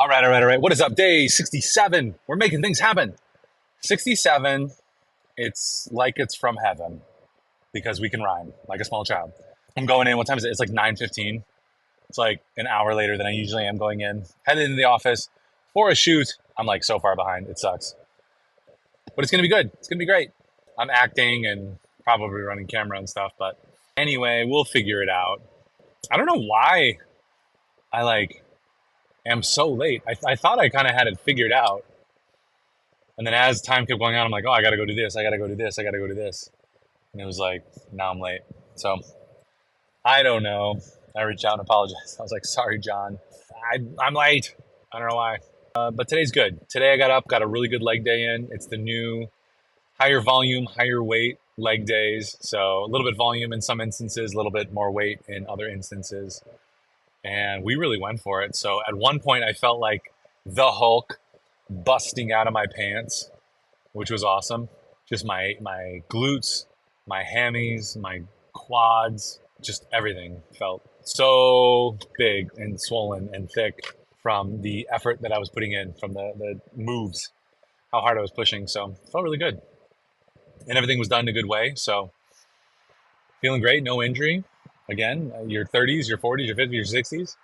All right. What is up? Day 67. We're making things happen. 67. It's like it's from heaven because we can rhyme like a small child. I'm going in. What time is it? It's like 9:15. It's like an hour later than I usually am going in. Headed into the office for a shoot. I'm like so far behind. It sucks. But it's going to be good. It's going to be great. I'm acting and probably running camera and stuff. But anyway, we'll figure it out. I don't know why I am so late. I thought I kind of had it figured out. And then as time kept going on, I'm like, oh, I got to go do this. I got to go do this. I got to go do this. And it was like, now I'm late. So I don't know. I reached out and apologized. I was like, sorry, John. I'm late. I don't know why. But today's good. Today I got up, got a really good leg day in. It's the new higher volume, higher weight leg days. So a little bit volume in some instances, a little bit more weight in other instances. And we really went for it. So at one point I felt like the Hulk busting out of my pants, which was awesome. Just my glutes, my hammies, my quads, just everything felt so big and swollen and thick from the effort that I was putting in, from the moves, how hard I was pushing. So it felt really good. And everything was done in a good way. So feeling great, no injury. Again, your 30s, your 40s, your 50s, your 60s.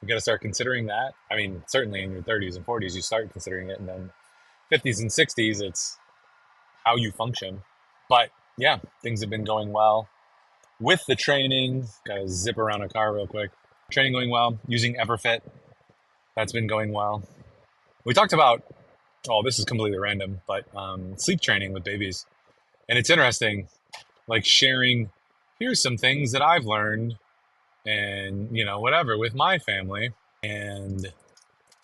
You got to start considering that. I mean, certainly in your 30s and 40s, you start considering it. And then 50s and 60s, it's how you function. But yeah, things have been going well. With the training, got to zip around a car real quick. Training going well, using Everfit. That's been going well. We talked about, oh, this is completely random, but sleep training with babies. And it's interesting, like sharing, here's some things that I've learned and, whatever with my family. And,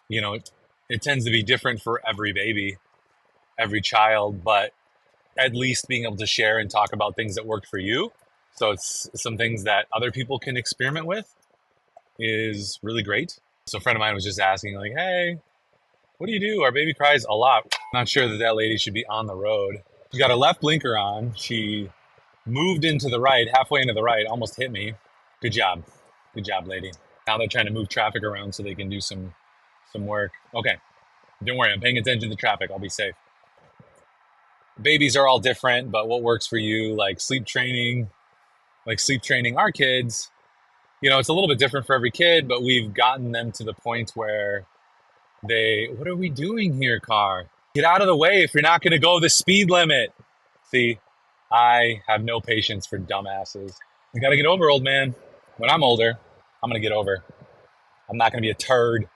it tends to be different for every baby, every child, but at least being able to share and talk about things that worked for you. So it's some things that other people can experiment with is really great. So a friend of mine was just asking like, hey, what do you do? Our baby cries a lot. Not sure that lady should be on the road. She got her left blinker on. She moved into the right, halfway into the right, almost hit me. Good job. Good job, lady. Now they're trying to move traffic around so they can do some work. Okay. Don't worry. I'm paying attention to traffic. I'll be safe. Babies are all different, but what works for you, like sleep training our kids, it's a little bit different for every kid, but we've gotten them to the point where what are we doing here, car? Get out of the way if you're not going to go the speed limit. See, I have no patience for dumbasses. You got to get over, old man. When I'm older, I'm going to get over. I'm not going to be a turd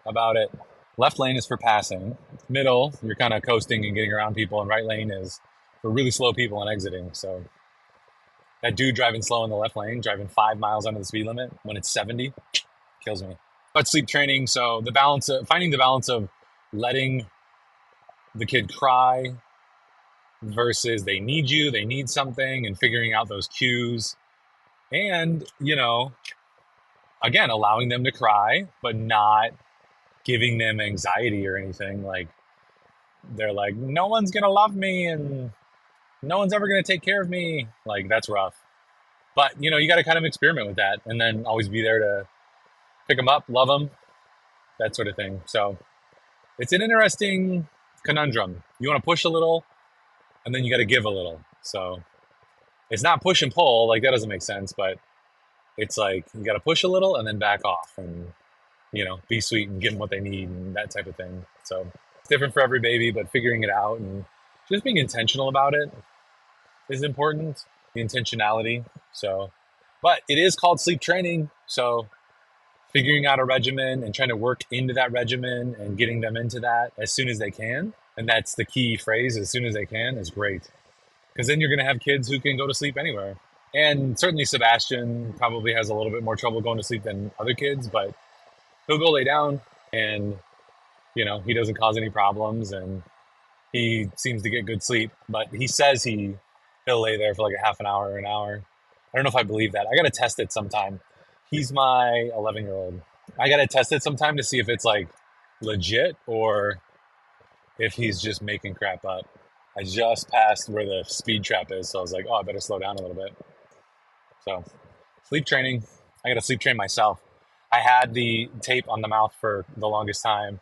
about it. Left lane is for passing. Middle, you're kind of coasting and getting around people. And right lane is for really slow people and exiting. So that dude driving slow in the left lane, driving 5 miles under the speed limit when it's 70, kills me. But sleep training, so finding the balance of letting the kid cry versus they need something, and figuring out those cues. And, again, allowing them to cry, but not giving them anxiety or anything. Like, they're like, no one's going to love me and no one's ever going to take care of me. Like, that's rough. But, you got to kind of experiment with that and then always be there to pick them up, love them, that sort of thing. So it's an interesting conundrum. You want to push a little and then you got to give a little. So it's not push and pull. Like, that doesn't make sense, but it's like you got to push a little and then back off and, be sweet and give them what they need and that type of thing. So it's different for every baby, but figuring it out and just being intentional about it is important. The intentionality. So, but it is called sleep training. So figuring out a regimen and trying to work into that regimen and getting them into that as soon as they can. And that's the key phrase, as soon as they can, is great. Because then you're going to have kids who can go to sleep anywhere. And certainly Sebastian probably has a little bit more trouble going to sleep than other kids, but he'll go lay down and, he doesn't cause any problems and he seems to get good sleep. But he says he'll lay there for like a half an hour or an hour. I don't know if I believe that. I got to test it sometime. He's my 11-year-old. I got to test it sometime to see if it's like legit or if he's just making crap up. I just passed where the speed trap is, so I was like, oh, I better slow down a little bit. So sleep training. I got to sleep train myself. I had the tape on the mouth for the longest time,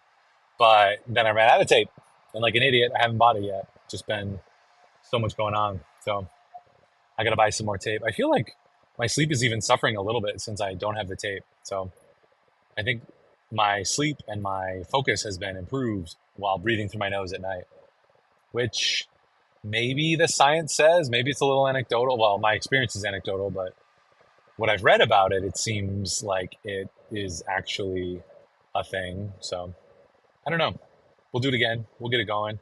but then I ran out of tape. And like an idiot, I haven't bought it yet. Just been so much going on. So I got to buy some more tape. I feel like my sleep is even suffering a little bit since I don't have the tape. So I think my sleep and my focus has been improved while breathing through my nose at night, which maybe the science says, maybe it's a little anecdotal. Well, my experience is anecdotal, but what I've read about it, it seems like it is actually a thing. So I don't know. We'll do it again. We'll get it going.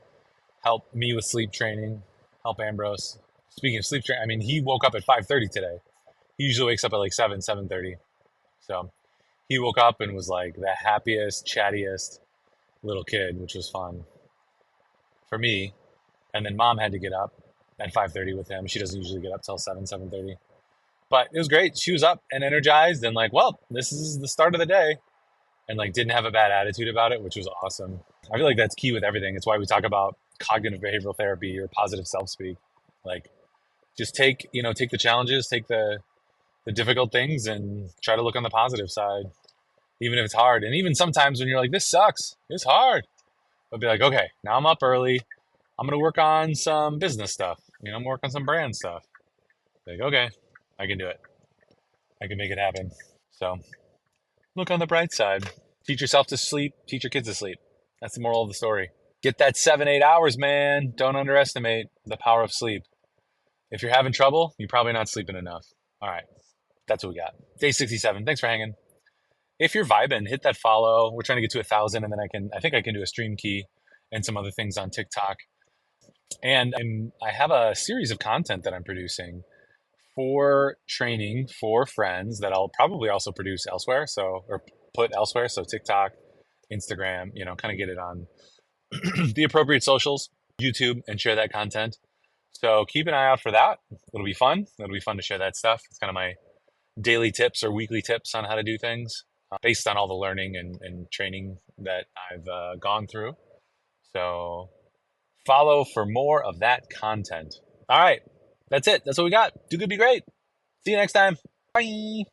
Help me with sleep training. Help Ambrose. Speaking of sleep training, I mean, he woke up at 5:30 today. He usually wakes up at like 7:30. So he woke up and was like the happiest, chattiest little kid, which was fun for me. And then mom had to get up at 5:30 with him. She doesn't usually get up till 7:30. But it was great. She was up and energized and like, well, this is the start of the day. And like didn't have a bad attitude about it, which was awesome. I feel like that's key with everything. It's why we talk about cognitive behavioral therapy or positive self-speak. Like just take the challenges, take the difficult things and try to look on the positive side, even if it's hard. And even sometimes when you're like, this sucks, it's hard. But be like, okay, now I'm up early. I'm gonna work on some business stuff. I'm gonna work on some brand stuff. Like, okay, I can do it. I can make it happen. So look on the bright side. Teach yourself to sleep, teach your kids to sleep. That's the moral of the story. Get that 7, 8 hours, man. Don't underestimate the power of sleep. If you're having trouble, you're probably not sleeping enough. All right, that's what we got. Day 67. Thanks for hanging. If you're vibing, hit that follow. We're trying to get to 1,000, and then I think I can do a stream key and some other things on TikTok. And I have a series of content that I'm producing for training for friends that I'll probably also produce elsewhere. So, or put elsewhere. So TikTok, Instagram, kind of get it on the appropriate socials, YouTube, and share that content. So keep an eye out for that. It'll be fun. It'll be fun to share that stuff. It's kind of my daily tips or weekly tips on how to do things based on all the learning and training that I've gone through. So follow for more of that content. All right. That's it. That's what we got. Do good, be great. See you next time. Bye.